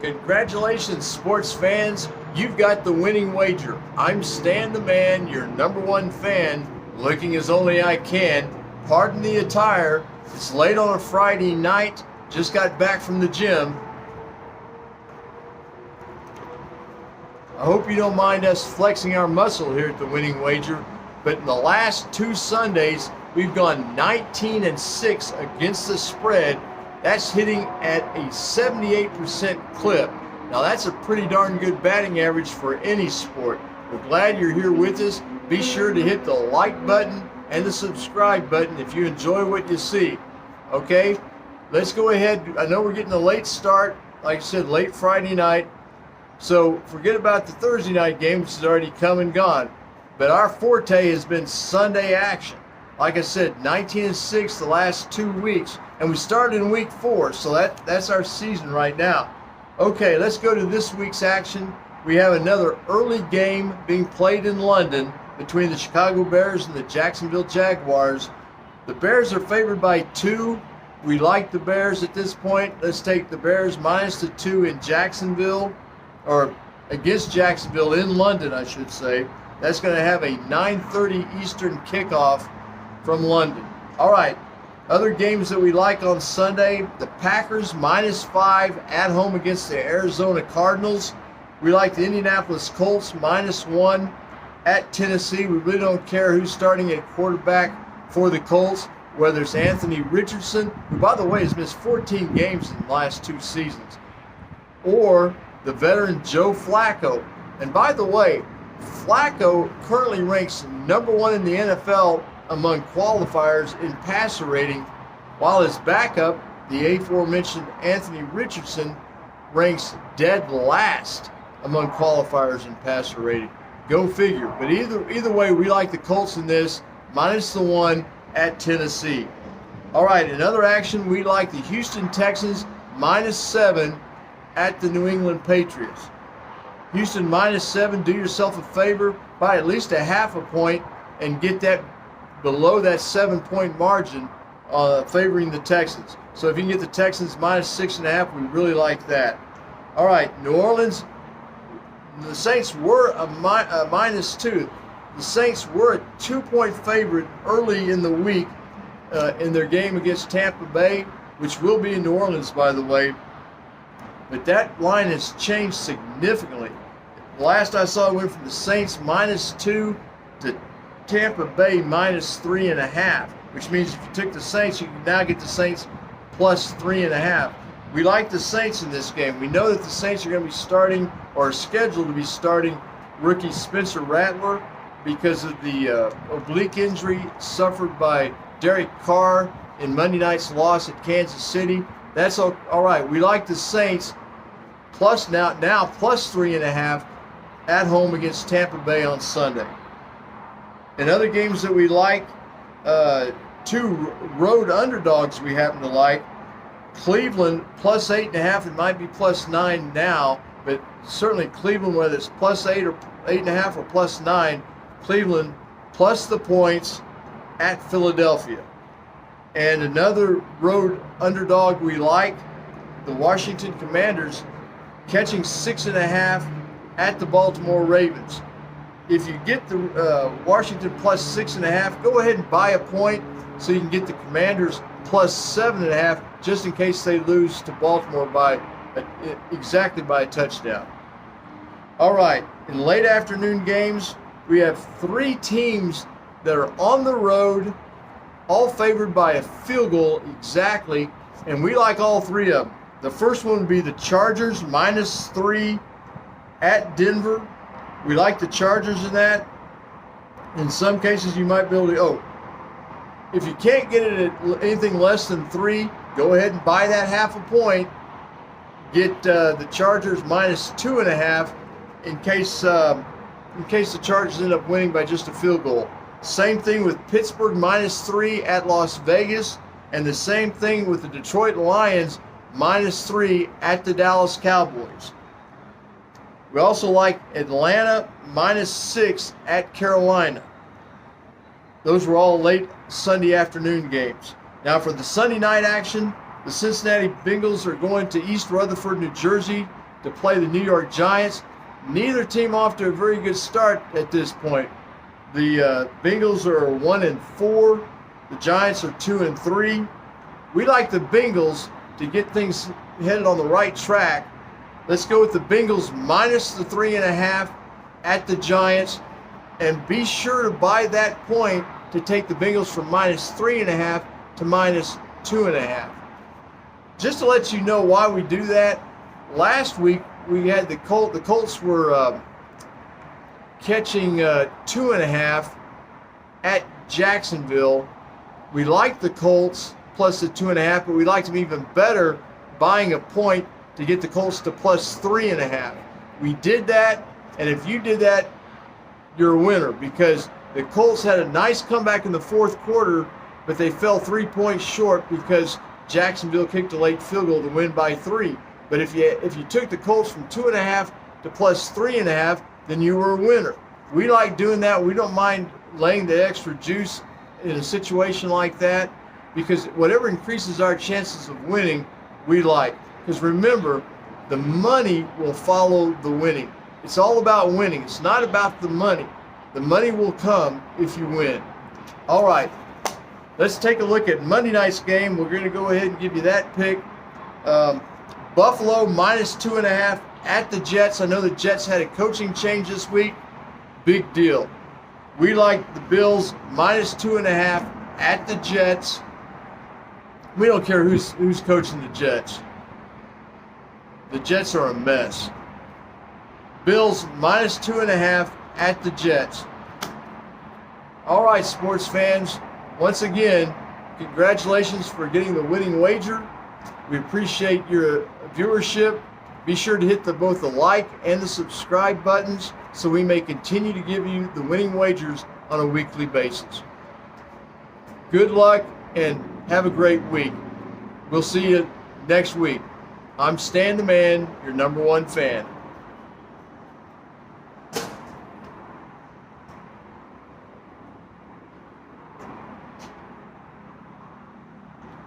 Congratulations, sports fans. You've got the winning wager. I'm Stan the Man, your #1 fan, looking as only I can. Pardon the attire. It's late on a Friday night. Just got back from the gym. I hope you don't mind us flexing our muscle here at the Winning Wager, but in the last 2 Sundays, we've gone 19-6 against the spread. That's hitting at a 78% clip. Now that's a pretty darn good batting average for any sport. We're glad you're here with us. Be sure to hit the like button and the subscribe button if you enjoy what you see. Okay, let's go ahead. I know we're getting a late start, like I said, late Friday night. So forget about the Thursday night game, which has already come and gone. But our forte has been Sunday action. Like I said, 19-6 the last 2 weeks, and we started in week 4, so that's our season right now. Okay, let's go to this week's action. We have another early game being played in London between the Chicago Bears and the Jacksonville Jaguars. The Bears are favored by 2. We like the Bears at this point. Let's take the Bears minus the 2 in Jacksonville, or against Jacksonville in London, I should say. That's going to have a 9:30 Eastern kickoff from London. All right, other games that we like on Sunday, the Packers -5 at home against the Arizona Cardinals. We like the Indianapolis Colts -1 at Tennessee. We really don't care who's starting at quarterback for the Colts, whether it's Anthony Richardson, who by the way has missed 14 games in the last 2 seasons, or the veteran Joe Flacco. And by the way, Flacco currently ranks #1 in the NFL among qualifiers in passer rating, while his backup, the aforementioned Anthony Richardson, ranks dead last among qualifiers in passer rating. Go figure. But either way, we like the Colts in this, -1 at Tennessee. All right, in other action, we like the Houston Texans -7 at the New England Patriots. Houston -7, do yourself a favor, by at least a half a point and get that below that 7-point margin, favoring the Texans. So if you can get the Texans -6.5, we really like that. All right, New Orleans, the Saints were a -2. The Saints were a 2-point favorite early in the week in their game against Tampa Bay, which will be in New Orleans, by the way. But that line has changed significantly. Last I saw, it went from the Saints -2 to Tampa Bay -3.5, which means if you took the Saints, you can now get the Saints +3.5. We like the Saints in this game. We know that the Saints are going to be starting, or are scheduled to be starting, rookie Spencer Rattler because of the oblique injury suffered by Derek Carr in Monday night's loss at Kansas City. That's all right. We like the Saints now +3.5 at home against Tampa Bay on Sunday. In other games that we like, 2 road underdogs we happen to like. Cleveland +8.5. It might be +9 now, but certainly Cleveland, whether it's +8 or 8.5 or +9, Cleveland plus the points at Philadelphia. And another road underdog we like, the Washington Commanders catching 6.5 at the Baltimore Ravens. If you get the Washington +6.5, go ahead and buy a point so you can get the Commanders +7.5, just in case they lose to Baltimore exactly by a touchdown. All right, in late afternoon games, we have 3 teams that are on the road, all favored by a field goal exactly, and we like all 3 of them. The first one would be the Chargers -3 at Denver. We like the Chargers in that. In some cases, you might be able to, if you can't get it at anything less than 3, go ahead and buy that half a point. Get the Chargers -2.5 in case the Chargers end up winning by just a field goal. Same thing with Pittsburgh -3 at Las Vegas, and the same thing with the Detroit Lions -3 at the Dallas Cowboys. We also like Atlanta -6 at Carolina. Those were all late Sunday afternoon games. Now for the Sunday night action, the Cincinnati Bengals are going to East Rutherford, New Jersey to play the New York Giants. Neither team off to a very good start at this point. The Bengals are 1-4. The Giants are 2-3. We like the Bengals to get things headed on the right track. Let's go with the Bengals minus the 3.5 at the Giants. And be sure to buy that point to take the Bengals from minus 3.5 to minus 2.5. Just to let you know why we do that, last week we had the Colts were catching 2.5 at Jacksonville. We liked the Colts plus the 2.5, but we liked them even better buying a point to get the Colts to plus 3.5. We did that, and if you did that, you're a winner, because the Colts had a nice comeback in the fourth quarter, but they fell 3 points short because Jacksonville kicked a late field goal to win by 3. But if you took the Colts from 2.5 to plus 3.5, then you were a winner. We like doing that. We don't mind laying the extra juice in a situation like that, because whatever increases our chances of winning, we like. Because remember, the money will follow the winning. It's all about winning. It's not about the money. The money will come if you win. All right, let's take a look at Monday night's game. We're going to go ahead and give you that pick. Buffalo minus 2.5 at the Jets. I know the Jets had a coaching change this week. Big deal. We like the Bills minus 2.5 at the Jets. We don't care who's coaching the Jets. The Jets are a mess. Bills minus 2.5 at the Jets. All right, sports fans. Once again, congratulations for getting the winning wager. We appreciate your viewership. Be sure to hit both the like and the subscribe buttons so we may continue to give you the winning wagers on a weekly basis. Good luck and have a great week. We'll see you next week. I'm Stan the Man, your #1 fan.